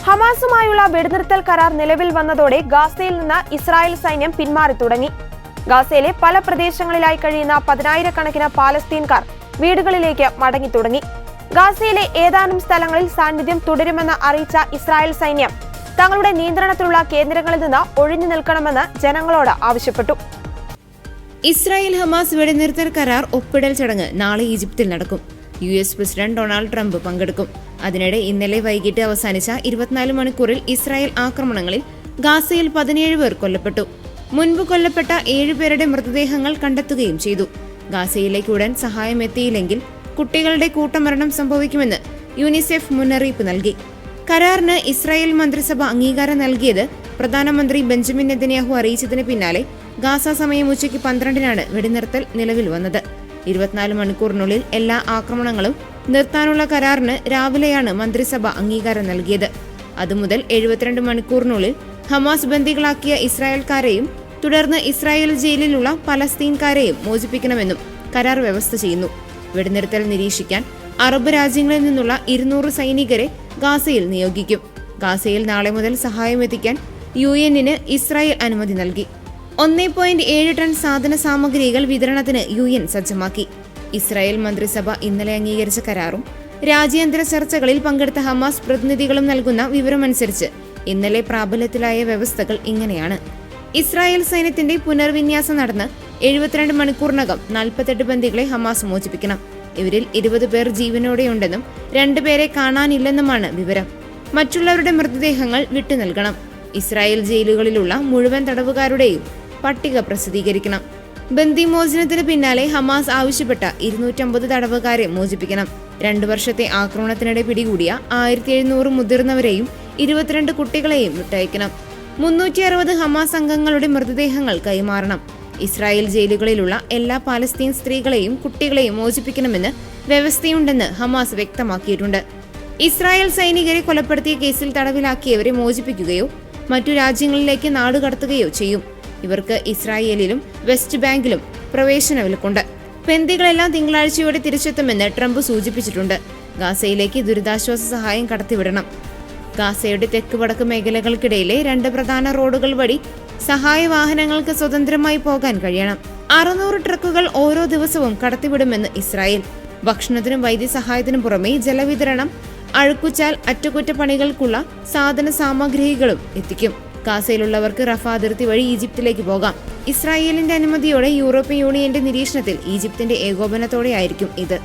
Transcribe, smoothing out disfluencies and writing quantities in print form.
ഹമാസുമായുള്ള വെടിനിർത്തൽ കരാർ നിലവിൽ വന്നതോടെ ഗാസയിൽ നിന്ന് ഇസ്രായേൽ സൈന്യം പിന്മാറി തുടങ്ങി. ഗാസയിലെ പല പ്രദേശങ്ങളിലായി കഴിയുന്ന 10,000-കണക്കിന് പാലസ്തീൻകാർ വീടുകളിലേക്ക് മടങ്ങി തുടങ്ങി. ഗാസയിലെ ഏതാനും സ്ഥലങ്ങളിൽ സാന്നിധ്യം തുടരുമെന്ന് അറിയിച്ച ഇസ്രായേൽ സൈന്യം തങ്ങളുടെ നിയന്ത്രണത്തിലുള്ള കേന്ദ്രങ്ങളിൽ നിന്ന് ഒഴിഞ്ഞു നിൽക്കണമെന്ന് ജനങ്ങളോട് ആവശ്യപ്പെട്ടു. ഇസ്രായേൽ ഹമാസ് വെടിനിർത്തൽ കരാർ ഒപ്പിടൽ ചടങ്ങ് നാളെ ഈജിപ്തിൽ നടക്കും. US പ്രസിഡന്റ് ഡൊണാൾഡ് ട്രംപ് പങ്കെടുക്കും. അതിനിടെ ഇന്നലെ വൈകിട്ട് അവസാനിച്ച 24 മണിക്കൂറിൽ ഇസ്രായേൽ ആക്രമണങ്ങളിൽ ഗാസയിൽ 17 പേർ കൊല്ലപ്പെട്ടു. മുൻപ് കൊല്ലപ്പെട്ട 7 പേരുടെ മൃതദേഹങ്ങൾ കണ്ടെത്തുകയും ചെയ്തു. ഗാസയിലേക്ക് ഉടൻ സഹായം എത്തിയില്ലെങ്കിൽ കുട്ടികളുടെ കൂട്ടമരണം സംഭവിക്കുമെന്ന് യുനിസെഫ് മുന്നറിയിപ്പ് നൽകി. കരാറിന് ഇസ്രായേൽ മന്ത്രിസഭ അംഗീകാരം നൽകിയത് പ്രധാനമന്ത്രി ബെഞ്ചമിൻ നെതന്യാഹു അറിയിച്ചതിന് പിന്നാലെ ഗാസ സമയം ഉച്ചയ്ക്ക് 12-നാണ് വെടിനിർത്തൽ നിലവിൽ വന്നത്. 24 മണിക്കൂറിനുള്ളിൽ എല്ലാ ആക്രമണങ്ങളും നിർത്താനുള്ള കരാറിന് രാവിലെയാണ് മന്ത്രിസഭ അംഗീകാരം നൽകിയത്. അതുമുതൽ 72 മണിക്കൂറിനുള്ളിൽ ഹമാസ് ബന്ദികളാക്കിയ ഇസ്രായേൽക്കാരെയും തുടർന്ന് ഇസ്രായേൽ ജയിലിലുള്ള പലസ്തീൻകാരെയും മോചിപ്പിക്കണമെന്നും കരാർ വ്യവസ്ഥ ചെയ്യുന്നു. വെടിനിർത്തൽ നിരീക്ഷിക്കാൻ അറബ് രാജ്യങ്ങളിൽ നിന്നുള്ള 200 സൈനികരെ ഗാസയിൽ നിയോഗിക്കും. ഗാസയിൽ നാളെ മുതൽ സഹായം എത്തിക്കാൻ UN-ന് ഇസ്രായേൽ അനുമതി നൽകി. 1.7 ടൺ സാധന സാമഗ്രികൾ വിതരണത്തിന് UN സജ്ജമാക്കി. ഇസ്രായേൽ മന്ത്രിസഭ ഇന്നലെ അംഗീകരിച്ച കരാറും രാജ്യാന്തര ചർച്ചകളിൽ പങ്കെടുത്ത ഹമാസ് പ്രതിനിധികളും നൽകുന്ന വിവരമനുസരിച്ച് ഇന്നലെ പ്രാബല്യത്തിലായ വ്യവസ്ഥകൾ ഇങ്ങനെയാണ്. ഇസ്രായേൽ സൈന്യത്തിന്റെ പുനർവിന്യാസം നടന്ന് 72 മണിക്കൂറിനകം 48 ബന്ദികളെ ഹമാസ് മോചിപ്പിക്കണം. ഇവരിൽ 20 പേർ ജീവനോടെയുണ്ടെന്നും 2 പേരെ കാണാനില്ലെന്നുമാണ് വിവരം. മറ്റുള്ളവരുടെ മൃതദേഹങ്ങൾ വിട്ടു നൽകണം. ഇസ്രായേൽ ജയിലുകളിലുള്ള മുഴുവൻ തടവുകാരുടെയും പട്ടിക പ്രസിദ്ധീകരിക്കണം. ബന്ദിമോചനത്തിന് പിന്നാലെ ഹമാസ് ആവശ്യപ്പെട്ട 250 തടവുകാരെ മോചിപ്പിക്കണം. 2 വർഷത്തെ ആക്രമണത്തിനിടെ പിടികൂടിയ 1700 മുതിർന്നവരെയും 22 കുട്ടികളെയും വിട്ടയക്കണം. 360 ഹമാസ് അംഗങ്ങളുടെ മൃതദേഹങ്ങൾ കൈമാറണം. ഇസ്രായേൽ ജയിലുകളിലുള്ള എല്ലാ പാലസ്തീൻ സ്ത്രീകളെയും കുട്ടികളെയും മോചിപ്പിക്കണമെന്ന് വ്യവസ്ഥയുണ്ടെന്ന് ഹമാസ് വ്യക്തമാക്കിയിട്ടുണ്ട്. ഇസ്രായേൽ സൈനികരെ കൊലപ്പെടുത്തിയ കേസിൽ തടവിലാക്കിയവരെ മോചിപ്പിക്കുകയോ മറ്റു രാജ്യങ്ങളിലേക്ക് നാടുകടത്തുകയോ ചെയ്യും. ഇവർക്ക് ഇസ്രായേലിലും വെസ്റ്റ് ബാങ്കിലും പ്രവേശന വിലക്കുണ്ട്. ബന്ദികളെല്ലാം തിങ്കളാഴ്ചയോടെ തിരിച്ചെത്തുമെന്ന് ട്രംപ് സൂചിപ്പിച്ചിട്ടുണ്ട്. ഗാസയിലേക്ക് ദുരിതാശ്വാസ സഹായം കടത്തിവിടണം. ഗാസയുടെ തെക്ക് വടക്ക് മേഖലകൾക്കിടയിലെ 2 പ്രധാന റോഡുകൾ വഴി സഹായ വാഹനങ്ങൾക്ക് സ്വതന്ത്രമായി പോകാൻ കഴിയണം. 600 ട്രക്കുകൾ ഓരോ ദിവസവും കടത്തിവിടുമെന്ന് ഇസ്രായേൽ. ഭക്ഷണത്തിനും വൈദ്യസഹായത്തിനും പുറമെ ജലവിതരണം, അഴുക്കുചാൽ, അറ്റകുറ്റപ്പണികൾക്കുള്ള സാധന സാമഗ്രികളും എത്തിക്കും. ഗാസയിലുള്ളവർക്ക് റഫ അതിർത്തി വഴി ഈജിപ്തിലേക്ക് പോകാം. ഇസ്രായേലിന്റെ അനുമതിയോടെ യൂറോപ്യൻ യൂണിയന്റെ നിരീക്ഷണത്തിൽ ഈജിപ്തിന്റെ ഏകോപനത്തോടെയായിരിക്കും ഇത്.